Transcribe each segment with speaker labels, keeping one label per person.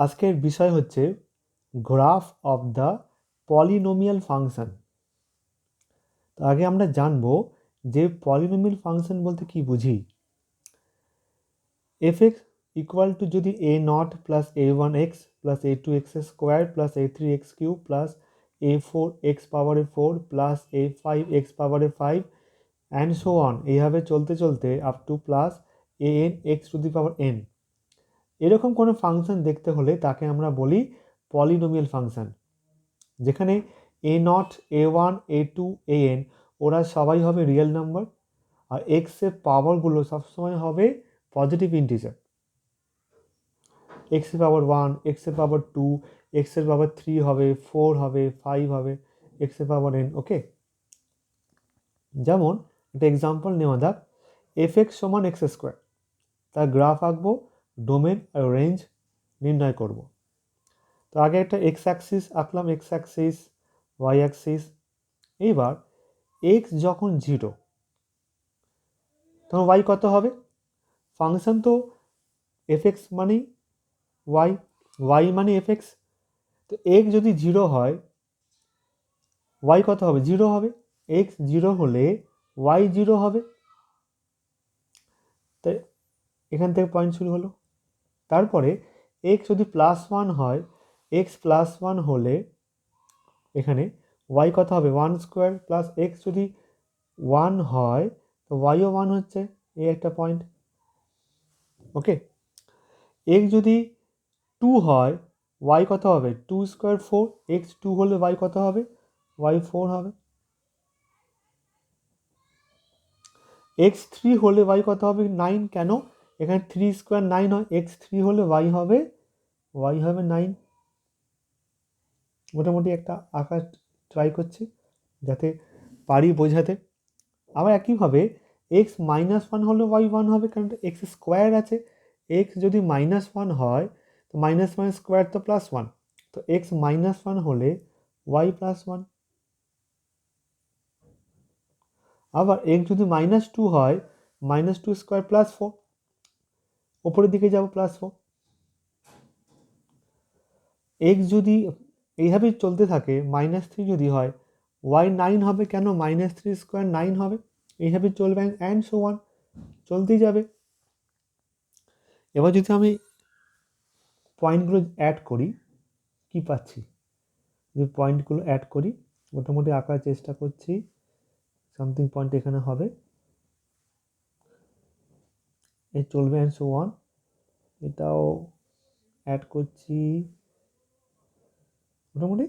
Speaker 1: আজকের বিষয় হচ্ছে graph of the polynomial function. তো আগে আমরা জানবো যে পলিনোমিয়াল ফাংশন বলতে কি বুঝি। এফ এক্স ইকুয়াল টু যদি A not plus A one X plus A two X square plus A three X cube plus A four X পাওয়ারে four plus A five X পাওয়ারে five and so on, এইভাবে চলতে চলতে up to plus A N X to the power N, এরকম কোনো function দেখতে হলে তাকে আমরা বলি পলিনোমিয়াল ফাংশন, যেখানে A not A one A two A N ওরা সবাই হবে রিয়েল নাম্বার, আর এক্সের পাওয়ারগুলো সবসময় হবে পজিটিভ ইন্টিজার। এক্সের পাওয়ার ওয়ান, এক্সের পাওয়ার টু, এক্সের পাওয়ার থ্রি হবে, ফোর হবে, ফাইভ হবে, এক্সের পাওয়ার এন। ওকে, যেমন একটা এক্সাম্পল নেওয়া যাক, এফ এক্স সমান এক্স স্কোয়ার, তার গ্রাফ আঁকবো, ডোমেন আর রেঞ্জ নির্ণয় করব। তো আগে একটা এক্স অ্যাক্সিস আঁকলাম, এক্স অ্যাক্সিস, ওয়াই অ্যাক্সিস। এইবার এক্স যখন জিরো তখন ওয়াই কত হবে? ফাংশন তো এফ এক্স মানেই ওয়াই, ওয়াই মানে এফ এক্স। তো এক্স যদি জিরো হয় ওয়াই কত হবে? জিরো হবে। এক্স জিরো হলে ওয়াই জিরো হবে। তাই এখান থেকে পয়েন্ট শুরু হলো। তারপরে এক্স যদি প্লাস ওয়ান হয়, এক্স প্লাস ওয়ান হলে এখানে ওয়াই কত হবে? ওয়ান স্কোয়ার প্লাস এক্স যদি ওয়ান হয় তো ওয়াইও ওয়ান হচ্ছে, এই একটা পয়েন্ট। ওকে, এক্স যদি টু হয় ওয়াই কত হবে? Two square four, x two হলে ওয়াই কত হবে? ওয়াই ফোর হবে। এক্স থ্রি হলে ওয়াই কত হবে? নাইন। কেন? এখানে থ্রি স্কোয়ার নাইন হয়, এক্স থ্রি হলে ওয়াই হবে নাইন। মোটামুটি একটা আঁকার ট্রাই করছি যাতে পারি বোঝাতে। আবার একইভাবে এক্স মাইনাস ওয়ান হলে ওয়াই ওয়ান হবে, কারণ এক্স স্কোয়ার আছে। এক্স যদি মাইনাস ওয়ান হয় তো মাইনাস ওয়ান স্কোয়ার তো প্লাস ওয়ান, তো এক্স মাইনাস ওয়ান হলে ওয়াই প্লাস ওয়ান। আবার এক্স যদি মাইনাস টু হয়, minus two square plus four, ওপরের দিকে যাব প্লাস ফোর। এক্স যদি এইভাবেই চলতে থাকে, মাইনাস থ্রি যদি হয় ওয়াই নাইন হবে। কেন? মাইনাস থ্রি স্কোয়ার নাইন হবে। এইভাবে চলবে অ্যান্ড সো ওয়ান, চলতেই যাবে। এবার যদি আমি পয়েন্টগুলো অ্যাড করি কি পাচ্ছি? যদি পয়েন্টগুলো অ্যাড করি, মোটামুটি আঁকার চেষ্টা করছি, সামথিং পয়েন্ট এখানে হবে, এই চলবে অ্যান্ড সো ওয়ান। এটাও অ্যাড করছি, মোটামুটি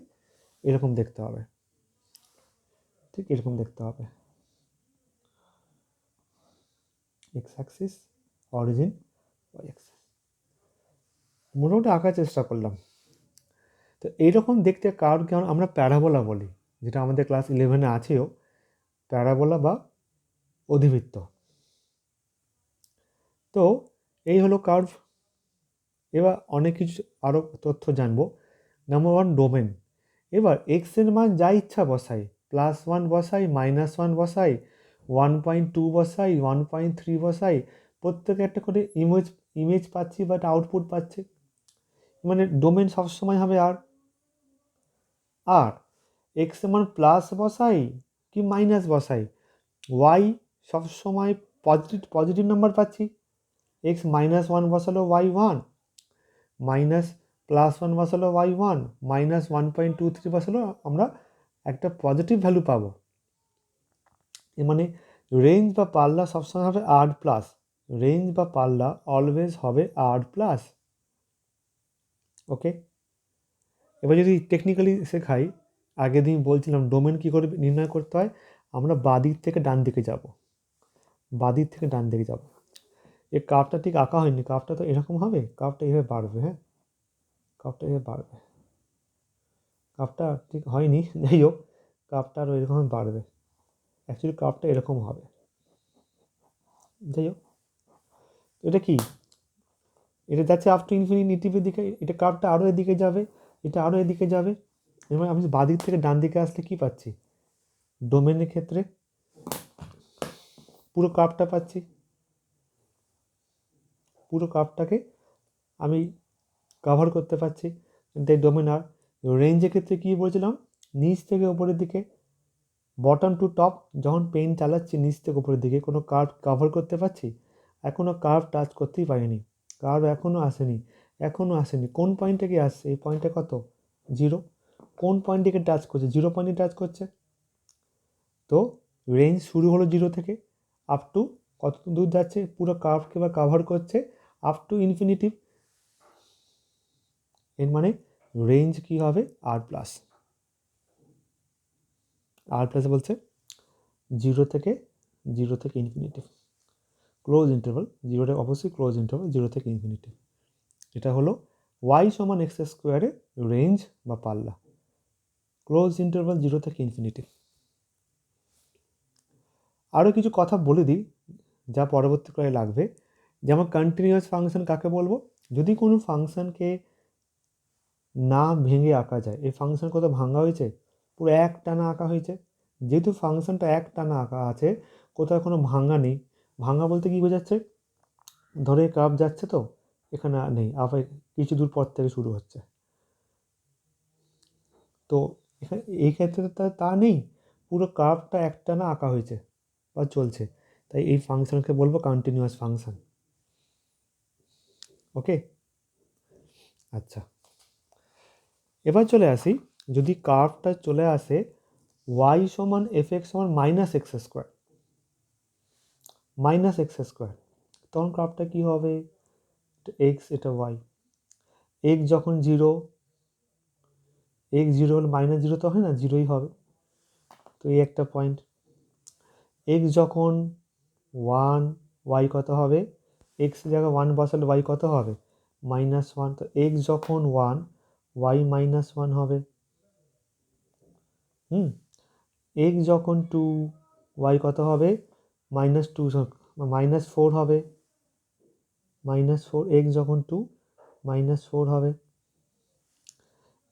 Speaker 1: এরকম দেখতে হবে, ঠিক এরকম দেখতে হবে। X axis, origin, Y axis, মোটামুটি আঁকার চেষ্টা করলাম। তো এইরকম দেখতে কারণকে আমরা প্যারাবোলা বলি, যেটা আমাদের ক্লাস 11-এ আছেও, প্যারাবোলা বা অধিবৃত্ত। তো এই হলো কার্ভ। এবার অনেক কিছু আরও তথ্য জানবো। Number one, domain. এবার এক্সের মান যা ইচ্ছা বসাই, প্লাস ওয়ান বসাই, মাইনাস ওয়ান বসাই, 1.2 বসাই, 1.3 বসাই, প্রত্যেকে একটা করে ইমেজ পাচ্ছি, বাট আউটপুট পাচ্ছে। মানে ডোমেন সবসময় হবে আর এক্সের মান প্লাস বসাই কি মাইনাস বসাই, ওয়াই সবসময় পজিটিভ নাম্বার পাচ্ছি। এক্স মাইনাস ওয়ান বসালো Y one, minus plus one বসালো ওয়াই ওয়ান, মাইনাস 1.23 বসালো আমরা একটা পজিটিভ ভ্যালু পাবো। এ মানে রেঞ্জ বা পাল্লা সবসময় হবে আর প্লাস, রেঞ্জ বা পাল্লা অলওয়েজ হবে আর প্লাস। ওকে, এবার যদি টেকনিক্যালি শেখাই, আগের দিন বলছিলাম ডোমেন কী করে নির্ণয় করতে হয়। আমরা বাদিক থেকে ডান দিকে যাব, বাদিক থেকে ডান দিকে যাব। এই কার্ভটা ঠিক আঁকা হয়নি, কার্ভটা তো এরকম হবে, কার্ভটা এভাবে বাড়বে। হ্যাঁ, কার্ভটা এভাবে বাড়বে, কার্ভটা ঠিক হয়নি, যাই হোক কার্ভটা আরও এরকম বাড়বে। অ্যাকচুয়ালি কার্ভটা এরকম হবে, যাই হোক। এটা কি? এটা যাচ্ছে আপ টু ইনফিনিটিভের দিকে, এটা কার্ভটা আরও এদিকে যাবে, এটা আরও এদিকে যাবে। এবং আমি বাদিক থেকে ডান দিকে আসলে কি পাচ্ছি? ডোমেনের ক্ষেত্রে পুরো কার্ভটা পাচ্ছি। পুরো কার্ভটাকে আমি কভার করতে পারছি, কিন্তু এই ডোমেন আর। রেঞ্জের ক্ষেত্রে কী বলছিলাম, নিচ থেকে ওপরের দিকে, বটম টু টপ, যখন পেন চালাচ্ছি নিচ থেকে ওপরের দিকে কোনো কার্ভ কভার করতে পারছি? এখনও কার্ভ টাচ করতেই পারিনি, কার্ভ এখনও আসেনি। কোন পয়েন্টে গিয়ে আসছে? এই পয়েন্টে কত? 0। কোন পয়েন্টটিকে টাচ করছে? 0 পয়েন্টে টাচ করছে। তো রেঞ্জ শুরু হলো 0 থেকে, আপ টু কত দূর যাচ্ছে? পুরো কার্ভকে বা কাভার করছে আপ টু ইনফিনিটি। এর মানে রেঞ্জ কি হবে? আর প্লাস বলছে 0 থেকে ইনফিনিটি, ক্লোজ ইন্টারভাল। 0টা অবশ্যই ক্লোজ ইন্টারভাল, 0 থেকে ইনফিনিটি। এটা হলো y সমান এক্স স্কোয়ারের রেঞ্জ বা পাল্লা, ক্লোজ ইন্টারভাল 0 থেকে ইনফিনিটি। আরও কিছু কথা বলে দিই যা পরবর্তীকালে লাগবে। যেমন কন্টিনিউয়াস ফাংশন কাকে বলবো? যদি কোনো ফাংশনকে না ভেঙে আঁকা যায়, এই ফাংশন কত ভাঙা হয়েছে? পুরো এক টানা আঁকা হয়েছে। যেহেতু ফাংশনটা এক টানা আঁকা আছে, কোথাও কোনো ভাঙা নেই। ভাঙা বলতে কী বোঝাচ্ছে? ধরে কার্ভ যাচ্ছে, তো এখানে নেই, আবার কিছু দূর পর থেকে শুরু হচ্ছে। তো এখানে এই ক্ষেত্রে তা নেই, পুরো কার্ভটা একটানা আঁকা হয়েছে বা চলছে, তাই এই ফাংশনকে বলবো কন্টিনিউয়াস ফাংশন। ওকে, আচ্ছা, এবার চলে আসি, যদি কার্ভটা চলে আসে y সমান এফ এক্স সমান মাইনাস এক্স স্কোয়ার, তখন কার্ভটা কী হবে? এক্স, এটা y। এক্স যখন 0, এক্স 0 হলে -0 তো হয় না, 0ই হবে। তো এই একটা পয়েন্ট। এক্স যখন 1, y কত হবে? এক্স জায়গায় 1 বসালে y কত হবে? -1। তো এক্স যখন 1, y -1 হবে। এক্স যখন 2, y কত হবে? -2, -4 হবে। -4, এক্স যখন 2, -4 হবে।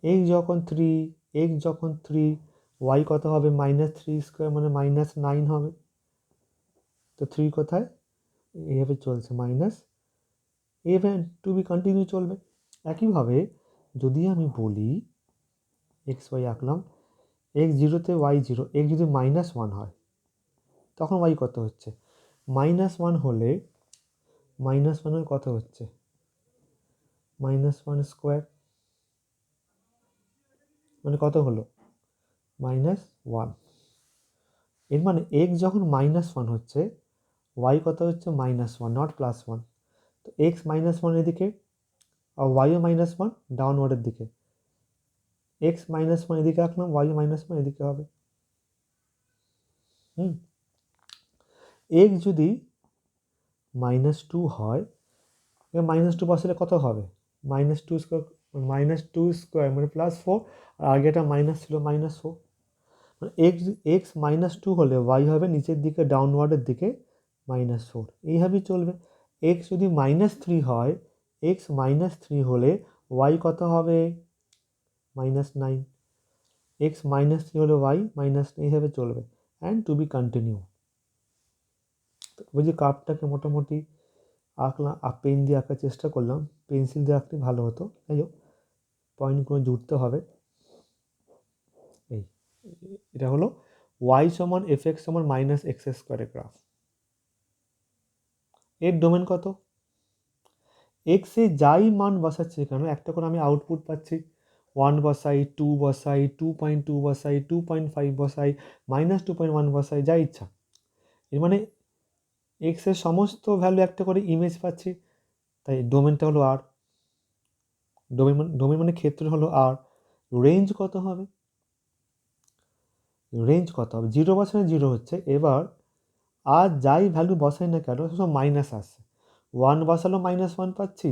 Speaker 1: এক্স যখন 3, y কত হবে? -3² মানে -9 হবে। তো 3 কোথায়? এইভাবে চলছে মাইনাস, এভাবে টু বি কন্টিনিউ চলবে। একইভাবে যদি আমি বলি এক্স ওয়াই আঁকলাম, এক্স 0তে y 0, এক্স যদি -1 হয়, তখন y কত হচ্ছে? -1 হলে -1 কত হচ্ছে? -1² মানে কত হলো? -1। এর মানে এক্স যখন -1 হচ্ছে, y কত হচ্ছে? -1, নট +1। তো এক্স -1 এদিকে, আর ওয়াইও -1 ডাউনওয়ার্ডের দিকে। এক্স -1 এদিকে আঁকলাম, ওয়াইও -1 এদিকে হবে। এক্স যদি -2 হয়, -2 বসালে কত হবে? -2² মানে +4, আর আগে এটা মাইনাস ছিল, -4। মানে এক্স -2 হলে ওয়াই হবে নিচের দিকে ডাউনওয়ার্ডের দিকে -4, এইভাবেই চলবে। এক্স যদি -3 হয়, এক্স -3 হলে ওয়াই কত হবে? -9। এক্স -3 হলে ওয়াই -9, এইভাবে চলবে, অ্যান্ড টু বি কন্টিনিউ। ওই যে কার্ভটাকে মোটামুটি আঁকলাম, পেন দিয়ে আঁকার চেষ্টা করলাম, পেন্সিল দিয়ে আঁকলে ভালো হতো। যাই হোক, পয়েন্টগুলো জুড়তে হবে। এই এটা হলো y সমান এফ এক্স সমান -x² গ্রাফ। এর ডোমেন কত? এক্সে যাই মান বসাচ্ছি কেন, একটা করে আমি আউটপুট পাচ্ছি। 1 বসাই, 2 বসাই, 2.2 বসাই, 2.5 বসাই, -2.1 বসাই, যা ইচ্ছা। এর মানে এক্সের সমস্ত ভ্যালু একটা করে ইমেজ পাচ্ছি, তাই ডোমেনটা হলো আর। ডোমেন মানে ক্ষেত্র হলো আর। রেঞ্জ কত হবে? 0 বসালে 0 হচ্ছে। এবার আর যাই ভ্যালু বসাই না কেন, সব মাইনাস আসছে। 1 বসালেও -1 পাচ্ছি,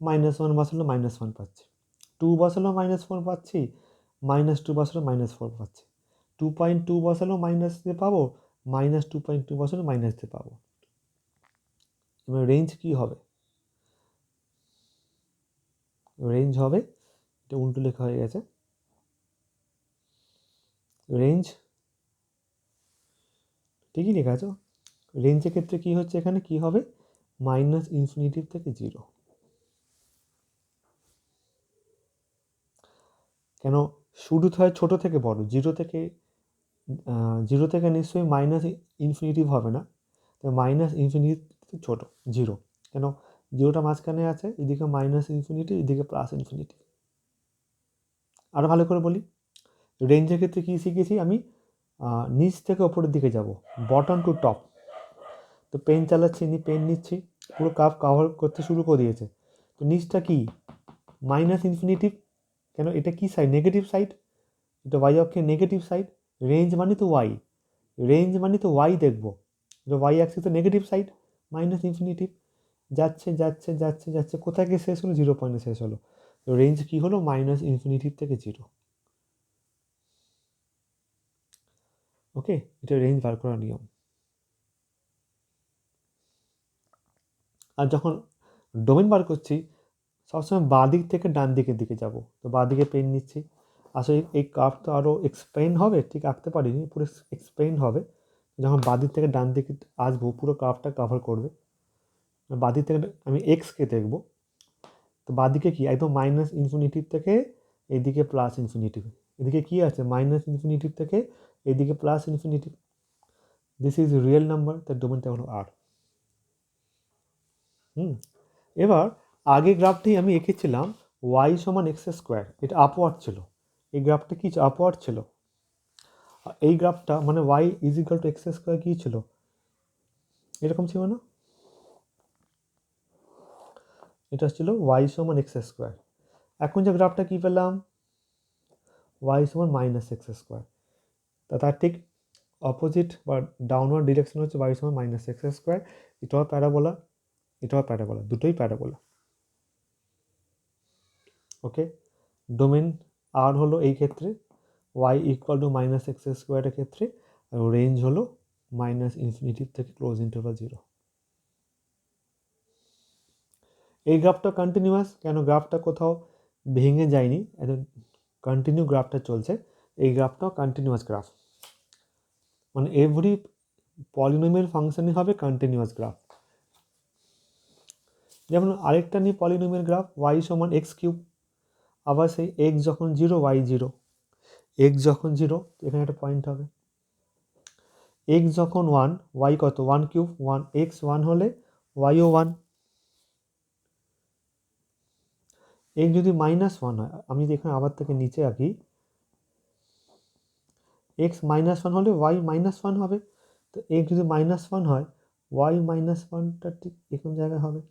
Speaker 1: -1 বসালেও -1 পাচ্ছি, 2 বসালেও -4 পাচ্ছি, -2 বসালেও -4 পাচ্ছি, 2.2 বসালেও মাইনাস দিয়ে পাবো, -2.2 বসালেও মাইনাস দিয়ে পাবো। এবার রেঞ্জ কী হবে? রেঞ্জ হবে, এটা উল্টো লেখা হয়ে গেছে, রেঞ্জ ঠিকই লেখা আছে। রেঞ্জের ক্ষেত্রে কী হচ্ছে, এখানে কী হবে? -∞ থেকে 0। কেন শুরুতে হয় ছোট থেকে বড়, জিরো থেকে নিশ্চয়ই মাইনাস ইনফিনিটিভ হবে না, তো মাইনাস ইনফিনিটি ছোট জিরো, কেন জিরোটা মাঝখানে আছে, এদিকে মাইনাস ইনফিনিটি, এদিকে প্লাস ইনফিনিটি। আরও ভালো করে বলি, রেঞ্জের ক্ষেত্রে কী শিখেছি আমি, নিচ থেকে ওপরের দিকে যাব, বটম টু টপ। তো পেন চালাচ্ছি, পেন নিচ্ছি, পুরো কাপ কভার করতে শুরু করে দিয়েছে। তো নিচটা কি মাইনাস ইনফিনিটিভ, কেন এটা কি সাইড, নেগেটিভ সাইড, এটা ওয়াই অক্ষের নেগেটিভ সাইড। রেঞ্জ মানে তো ওয়াই, রেঞ্জ মানে তো ওয়াই দেখবো, এটা ওয়াই অ্যাক্সিস তো নেগেটিভ সাইড, মাইনাস ইনফিনিটিভ। যাচ্ছে যাচ্ছে যাচ্ছে যাচ্ছে, কোথায় গিয়ে শেষ হলো, জিরো পয়েন্টে শেষ হলো। তো রেঞ্জ কী হলো, মাইনাস ইনফিনিটিভ থেকে জিরো। ওকে, এটা রেঞ্জ বার করার নিয়ম। আর যখন ডোমেন বার করছি, সবসময় বাঁ দিক থেকে ডান দিকের দিকে যাব। তো বাঁ দিকে পেন নিচ্ছি, আসলে এই কার্ভ তো আরও এক্সপ্লেন হবে, ঠিক আঁকতে পারিনি, পুরো এক্সপ্লেন হবে যখন বাঁ দিক থেকে ডান দিকে আসবো, পুরো কার্ভটা কভার করবে। বাঁ দিক থেকে আমি এক্সকে দেখব, তো বাঁ দিকে কি একদম মাইনাস ইনফিনিটিভ থেকে এইদিকে প্লাস ইনফিনিটিভ, এদিকে কি আছে মাইনাস ইনফিনিটিভ থেকে এইদিকে plus infinitive. This is real number, তার ডোমেনটা হলো আর। এবার আগে গ্রাফটি আমি এঁকেছিলাম ওয়াই সমান এক্স স্কোয়ার, এটা আপওয়ার্ড ছিল, এই গ্রাফটা কি আপওয়ার্ড ছিল। এই গ্রাফটা মানে Y is equal to X square কী ছিল, এরকম ছিল না, এটা ছিল ওয়াই সমান এক্স স্কোয়ার। এখন যে গ্রাফটা কী পেলাম, ওয়াই সমান মাইনাস এক্স স্কোয়ার, তার ঠিক অপোজিট বা ডাউনওয়ার্ড ডিরেকশন হচ্ছে ওয়াই সমান মাইনাস এক্স স্কোয়ার। এটাও প্যারাবোলা, এটাও প্যারাবোলা, দুটোই প্যারাবোলা। ওকে, ডোমেন আর হলো এই ক্ষেত্রে Y equal to minus x স্কোয়ারের ক্ষেত্রে, আর রেঞ্জ হলো মাইনাস ইনফিনিটিভ থেকে ক্লোজ ইন্টারভাল জিরো। এই গ্রাফটা কন্টিনিউয়াস, কেন গ্রাফটা কোথাও ভেঙে যায়নি, একদম কন্টিনিউ গ্রাফটা চলছে। এই গ্রাফটাও কন্টিনিউয়াস গ্রাফ, মানে এভরি পলিনোমিয়াল ফাংশনই হবে কন্টিনিউয়াস গ্রাফ। যেমন আরেকটা নিই পলিনোমিয়াল গ্রাফ, ওয়াই সমান এক্স কিউব, আবার সেই এক্স যখন জিরো ওয়াই জিরো, এক্স যখন জিরো এখানে একটা পয়েন্ট হবে, এক্স যখন ওয়ান ওয়াই কত one cube, one x one হলে ওয়াইও ওয়ান। এক্স যদি মাইনাস ওয়ান হয়, আমি যদি এখানে আবার থেকে নিচে আঁকি, এক্স মাইনাস ওয়ান হলে ওয়াই মাইনাস ওয়ান হবে। তো এক্স যদি মাইনাস ওয়ান হয়, ওয়াই মাইনাস ওয়ানটা ঠিক এরকম জায়গায় হবে।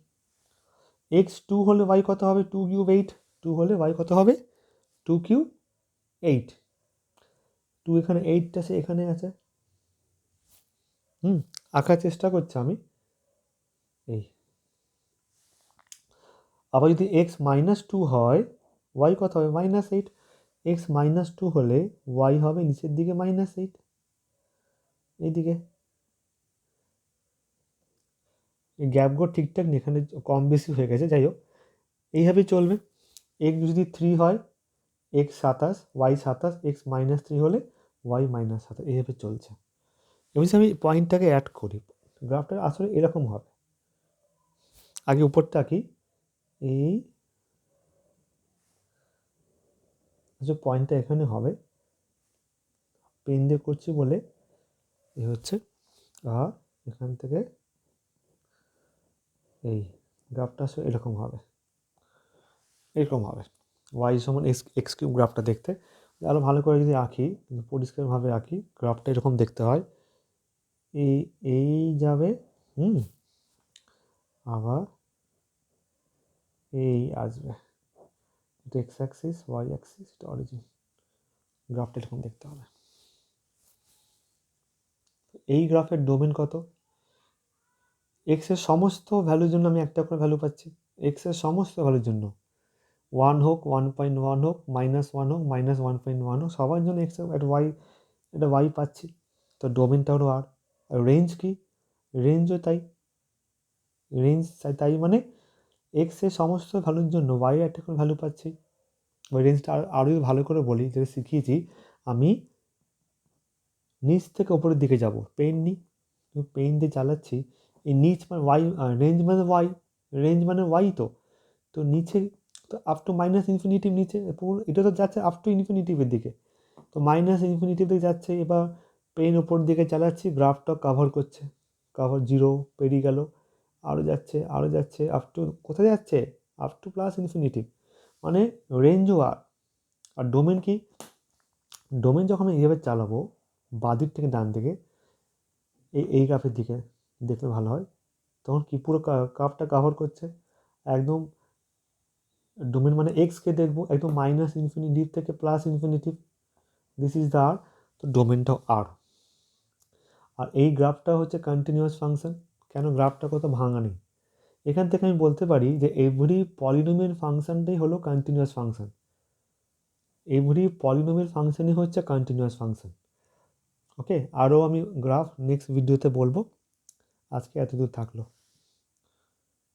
Speaker 1: এক্স টু হলে ওয়াই কত হবে, টু কিউব এইট, টু হলে ওয়াই কত হবে, টু কিউব এইট, টু এখানে এইটটা সে এখানে আছে। আঁকার চেষ্টা করছি আমি, এই আবার যদি এক্স মাইনাস টু হয়, ওয়াই কত হবে minus eight, x minus two হলে ওয়াই হবে নিচের দিকে মাইনাস এইট, এইদিকে গ্যাপগুলো ঠিকঠাক নেই, এখানে কম বেশি হয়ে গেছে, যাই হোক এইভাবেই চলবে। এক্স যদি থ্রি হয়, এক্স সাতাশ ওয়াই সাতাশ, এক্স মাইনাস থ্রি হলে ওয়াই মাইনাস সাতাশ, এইভাবে চলছে। এবার আমি পয়েন্টটাকে অ্যাড করি, গ্রাফটা আসলে এরকম হবে। আগে উপরটা কি এই যে পয়েন্টটা এখানে হবে, পেন দিয়ে করছি বলে এই হচ্ছে, আর এখান থেকে এই গ্রাফটা আসলে এরকম হবে, এরকম হবে ওয়াই সমান এক্স কিউব গ্রাফটা দেখতে। আরও ভালো করে যদি আঁকি, পরিষ্কারভাবে আঁকি, গ্রাফটা এরকম দেখতে হয়, এই এই যাবে, আবার এই আসবে, এটা এক্স অ্যাক্সিস, ওয়াই অ্যাক্সিস, এটা অরিজিন, গ্রাফটা এরকম দেখতে হবে। এই গ্রাফের ডোমেন কত, এক্সের সমস্ত ভ্যালুর জন্য আমি একটা করে ভ্যালু পাচ্ছি, এক্সের সমস্ত ভ্যালুর জন্য, ওয়ান হোক, 1.1 হোক, মাইনাস ওয়ান হোক, মাইনাস 1.1 হোক, সবার জন্য এক্স একটা ওয়াই, এটা ওয়াই পাচ্ছি। তো ডোমেনটা হলো আর রেঞ্জ কি, রেঞ্জও তাই, রেঞ্জ তাই মানে এক্সের সমস্ত ভ্যালুর জন্য ওয়াই একটা করে ভ্যালু পাচ্ছি। ওই রেঞ্জটা আরও ভালো করে বলি, যেটা শিখিয়েছি আমি, নিচ থেকে ওপরের দিকে যাব, পেন নিই, পেন দিয়ে চালাচ্ছি, এই নিচ মানে ওয়াই, রেঞ্জ মানে ওয়াই, রেঞ্জ মানে ওয়াই, তো নিচে তো আপ টু মাইনাস ইনফিনিটিভ নিচে, পুরো এটা তো যাচ্ছে আপ টু ইনফিনিটিভের দিকে, তো মাইনাস ইনফিনিটিভ দিকে যাচ্ছে। এবার পেন ওপর দিকে চালাচ্ছি, গ্রাফটা কাভার করছে, কাভার জিরো পেরিয়ে গেল, আরও যাচ্ছে আরও যাচ্ছে, আপ টু কোথায় যাচ্ছে, আপ টু প্লাস ইনফিনিটিভ, মানে রেঞ্জও আর ডোমেন কি, ডোমেন যখন আমি এইভাবে চালাবো বাঁদিক থেকে ডান দিকে, এই গ্রাফের দিকে দেখলে ভালো হয়, তখন কি পুরো কাপটা কাভার করছে একদম। ডোমেন মানে এক্সকে দেখবো একদম মাইনাস ইনফিনিটিভ থেকে plus infinitive, this is the R, তো ডোমেনটাও আর। আর এই গ্রাফটা হচ্ছে কন্টিনিউয়াস ফাংশন, কেন গ্রাফটা কত ভাঙা নেই। এখান থেকে আমি বলতে পারি যে এভরি পলিনোমিয়াল ফাংশনটাই হলো কন্টিনিউয়াস ফাংশন, এভরি পলিনোমিয়াল ফাংশনই হচ্ছে কন্টিনিউয়াস ফাংশন। ওকে, আরও আমি গ্রাফ নেক্সট ভিডিওতে বলবো, আজকে এতদূর থাকলো।